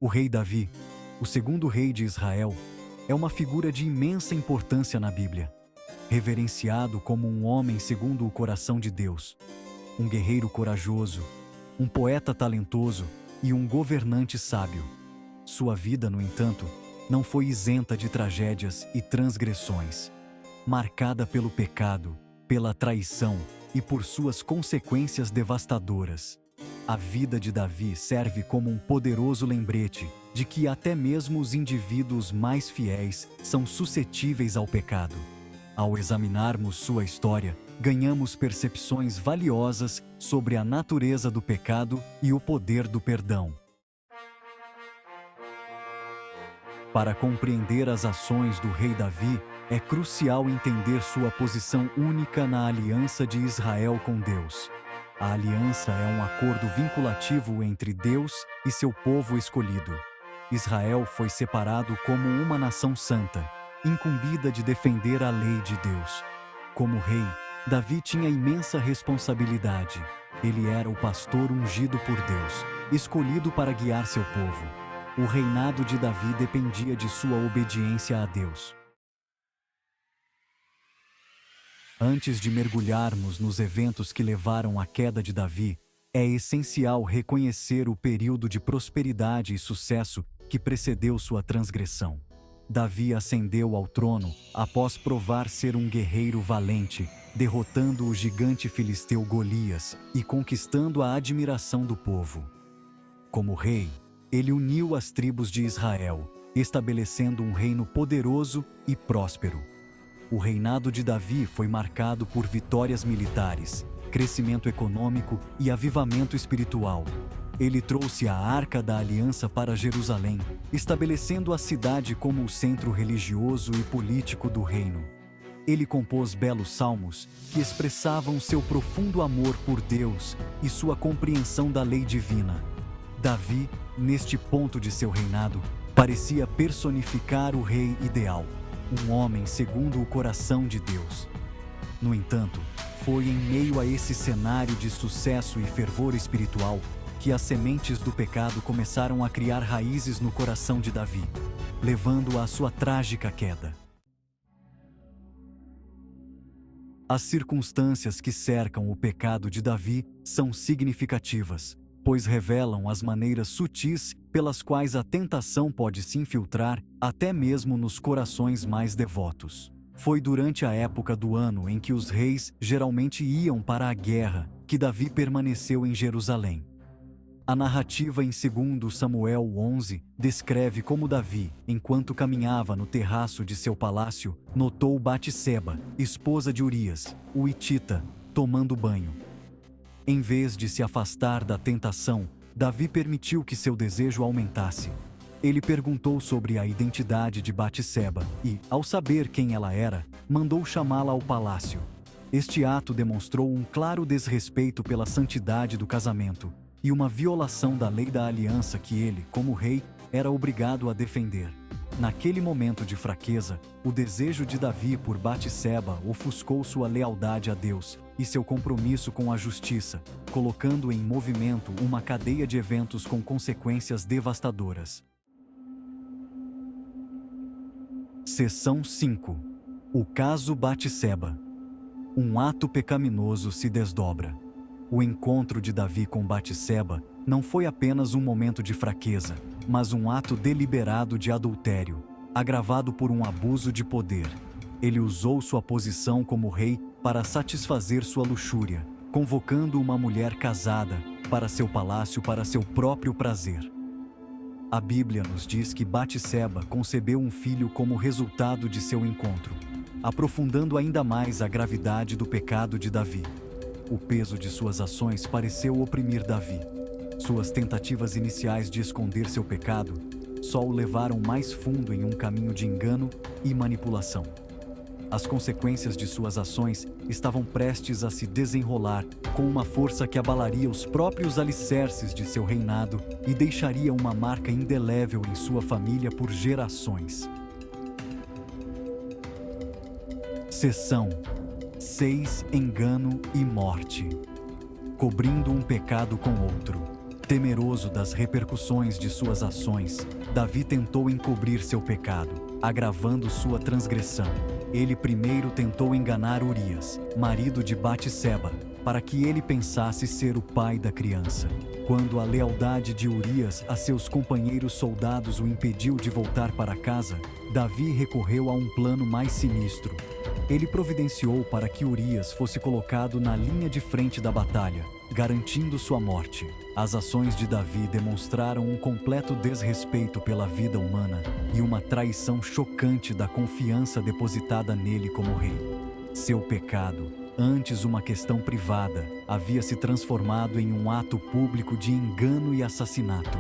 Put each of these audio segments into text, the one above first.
O rei Davi, o segundo rei de Israel, é uma figura de imensa importância na Bíblia, reverenciado como um homem segundo o coração de Deus, um guerreiro corajoso, um poeta talentoso e um governante sábio. Sua vida, no entanto, não foi isenta de tragédias e transgressões, marcada pelo pecado, pela traição e por suas consequências devastadoras. A vida de Davi serve como um poderoso lembrete de que até mesmo os indivíduos mais fiéis são suscetíveis ao pecado. Ao examinarmos sua história, ganhamos percepções valiosas sobre a natureza do pecado e o poder do perdão. Para compreender as ações do rei Davi, é crucial entender sua posição única na aliança de Israel com Deus. A aliança é um acordo vinculativo entre Deus e seu povo escolhido. Israel foi separado como uma nação santa, incumbida de defender a lei de Deus. Como rei, Davi tinha imensa responsabilidade. Ele era o pastor ungido por Deus, escolhido para guiar seu povo. O reinado de Davi dependia de sua obediência a Deus. Antes de mergulharmos nos eventos que levaram à queda de Davi, é essencial reconhecer o período de prosperidade e sucesso que precedeu sua transgressão. Davi ascendeu ao trono após provar ser um guerreiro valente, derrotando o gigante filisteu Golias e conquistando a admiração do povo. Como rei, ele uniu as tribos de Israel, estabelecendo um reino poderoso e próspero. O reinado de Davi foi marcado por vitórias militares, crescimento econômico e avivamento espiritual. Ele trouxe a Arca da Aliança para Jerusalém, estabelecendo a cidade como o centro religioso e político do reino. Ele compôs belos salmos que expressavam seu profundo amor por Deus e sua compreensão da lei divina. Davi, neste ponto de seu reinado, parecia personificar o rei ideal, um homem segundo o coração de Deus. No entanto, foi em meio a esse cenário de sucesso e fervor espiritual que as sementes do pecado começaram a criar raízes no coração de Davi, levando-o à sua trágica queda. As circunstâncias que cercam o pecado de Davi são significativas, pois revelam as maneiras sutis pelas quais a tentação pode se infiltrar até mesmo nos corações mais devotos. Foi durante a época do ano em que os reis geralmente iam para a guerra que Davi permaneceu em Jerusalém. A narrativa em 2 Samuel 11 descreve como Davi, enquanto caminhava no terraço de seu palácio, notou Batseba, esposa de Urias, o hitita, tomando banho. Em vez de se afastar da tentação, Davi permitiu que seu desejo aumentasse. Ele perguntou sobre a identidade de Batseba e, ao saber quem ela era, mandou chamá-la ao palácio. Este ato demonstrou um claro desrespeito pela santidade do casamento e uma violação da lei da aliança que ele, como rei, era obrigado a defender. Naquele momento de fraqueza, o desejo de Davi por Batseba ofuscou sua lealdade a Deus e seu compromisso com a justiça, colocando em movimento uma cadeia de eventos com consequências devastadoras. Seção 5. O caso Batseba. Um ato pecaminoso se desdobra. O encontro de Davi com Batseba não foi apenas um momento de fraqueza, mas um ato deliberado de adultério, agravado por um abuso de poder. Ele usou sua posição como rei para satisfazer sua luxúria, convocando uma mulher casada para seu palácio para seu próprio prazer. A Bíblia nos diz que Batseba concebeu um filho como resultado de seu encontro, aprofundando ainda mais a gravidade do pecado de Davi. O peso de suas ações pareceu oprimir Davi. Suas tentativas iniciais de esconder seu pecado só o levaram mais fundo em um caminho de engano e manipulação. As consequências de suas ações estavam prestes a se desenrolar com uma força que abalaria os próprios alicerces de seu reinado e deixaria uma marca indelével em sua família por gerações. Seção 6. Engano e morte. Cobrindo um pecado com outro. Temeroso das repercussões de suas ações, Davi tentou encobrir seu pecado, agravando sua transgressão. Ele primeiro tentou enganar Urias, marido de Batseba, para que ele pensasse ser o pai da criança. Quando a lealdade de Urias a seus companheiros soldados o impediu de voltar para casa, Davi recorreu a um plano mais sinistro. Ele providenciou para que Urias fosse colocado na linha de frente da batalha, garantindo sua morte. As ações de Davi demonstraram um completo desrespeito pela vida humana e uma traição chocante da confiança depositada nele como rei. Seu pecado, antes uma questão privada, havia se transformado em um ato público de engano e assassinato.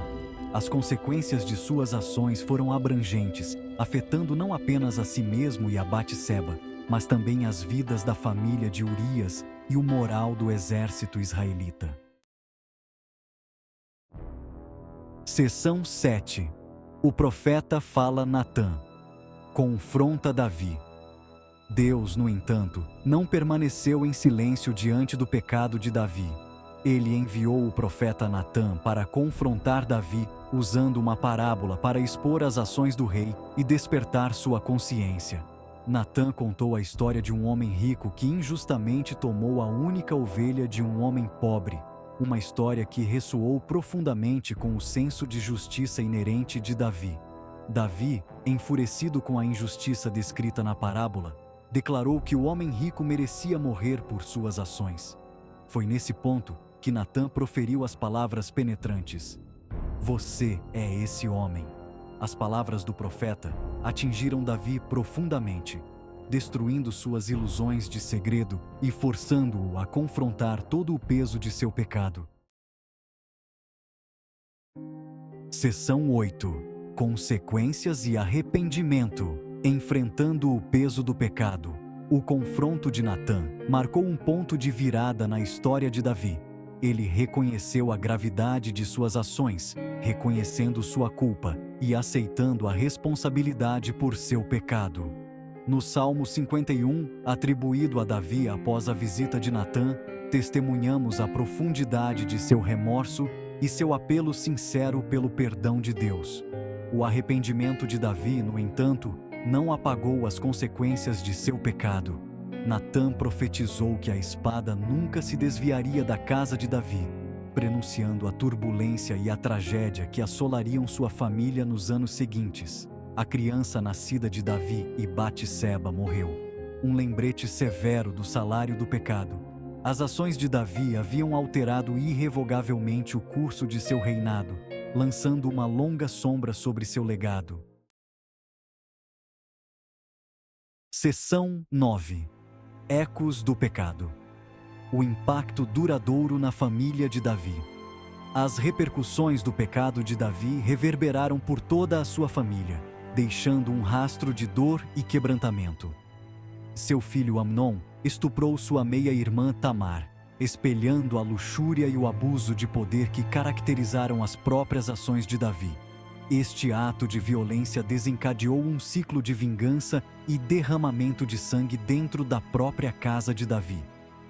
As consequências de suas ações foram abrangentes, afetando não apenas a si mesmo e a Batseba, mas também as vidas da família de Urias e o moral do exército israelita. Seção 7. O profeta fala Natã. Confronta Davi. Deus, no entanto, não permaneceu em silêncio diante do pecado de Davi. Ele enviou o profeta Natã para confrontar Davi, usando uma parábola para expor as ações do rei e despertar sua consciência. Natã contou a história de um homem rico que injustamente tomou a única ovelha de um homem pobre, uma história que ressoou profundamente com o senso de justiça inerente de Davi. Davi, enfurecido com a injustiça descrita na parábola, declarou que o homem rico merecia morrer por suas ações. Foi nesse ponto que Natã proferiu as palavras penetrantes: "Você é esse homem." As palavras do profeta atingiram Davi profundamente, destruindo suas ilusões de segredo e forçando-o a confrontar todo o peso de seu pecado. Seção 8. Consequências e arrependimento. Enfrentando o peso do pecado. O confronto de Natã marcou um ponto de virada na história de Davi. Ele reconheceu a gravidade de suas ações, reconhecendo sua culpa e aceitando a responsabilidade por seu pecado. No Salmo 51, atribuído a Davi após a visita de Natã, testemunhamos a profundidade de seu remorso e seu apelo sincero pelo perdão de Deus. O arrependimento de Davi, no entanto, não apagou as consequências de seu pecado. Natã profetizou que a espada nunca se desviaria da casa de Davi, prenunciando a turbulência e a tragédia que assolariam sua família nos anos seguintes. A criança nascida de Davi e Batseba morreu. Um lembrete severo do salário do pecado. As ações de Davi haviam alterado irrevogavelmente o curso de seu reinado, lançando uma longa sombra sobre seu legado. Seção 9. Ecos do pecado. O impacto duradouro na família de Davi. As repercussões do pecado de Davi reverberaram por toda a sua família, deixando um rastro de dor e quebrantamento. Seu filho Amnon estuprou sua meia-irmã Tamar, espelhando a luxúria e o abuso de poder que caracterizaram as próprias ações de Davi. Este ato de violência desencadeou um ciclo de vingança e derramamento de sangue dentro da própria casa de Davi.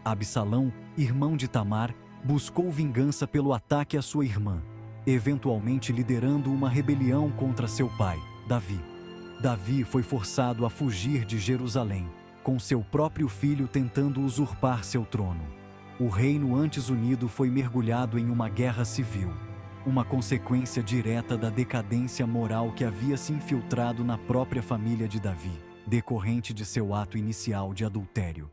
Absalão, irmão de Tamar, buscou vingança pelo ataque à sua irmã, eventualmente liderando uma rebelião contra seu pai, Davi. Davi foi forçado a fugir de Jerusalém, com seu próprio filho tentando usurpar seu trono. O reino antes unido foi mergulhado em uma guerra civil, uma consequência direta da decadência moral que havia se infiltrado na própria família de Davi, decorrente de seu ato inicial de adultério.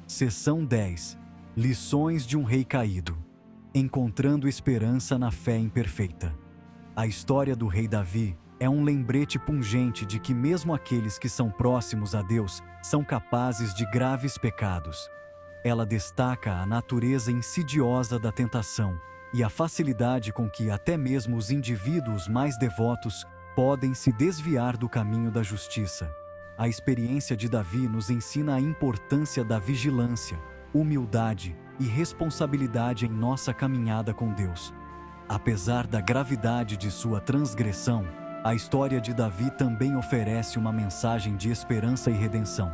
Seção 10. Lições de um rei caído. Encontrando esperança na fé imperfeita. A história do rei Davi é um lembrete pungente de que mesmo aqueles que são próximos a Deus são capazes de graves pecados. Ela destaca a natureza insidiosa da tentação e a facilidade com que até mesmo os indivíduos mais devotos podem se desviar do caminho da justiça. A experiência de Davi nos ensina a importância da vigilância, humildade e responsabilidade em nossa caminhada com Deus. Apesar da gravidade de sua transgressão, a história de Davi também oferece uma mensagem de esperança e redenção.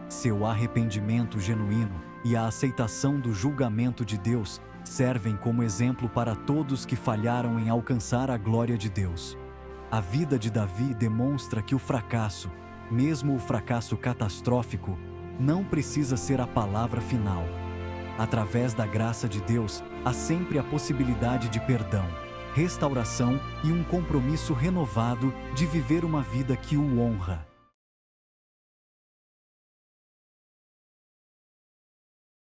Seu arrependimento genuíno e a aceitação do julgamento de Deus servem como exemplo para todos que falharam em alcançar a glória de Deus. A vida de Davi demonstra que o fracasso, mesmo o fracasso catastrófico, não precisa ser a palavra final. Através da graça de Deus, há sempre a possibilidade de perdão, restauração e um compromisso renovado de viver uma vida que o honra.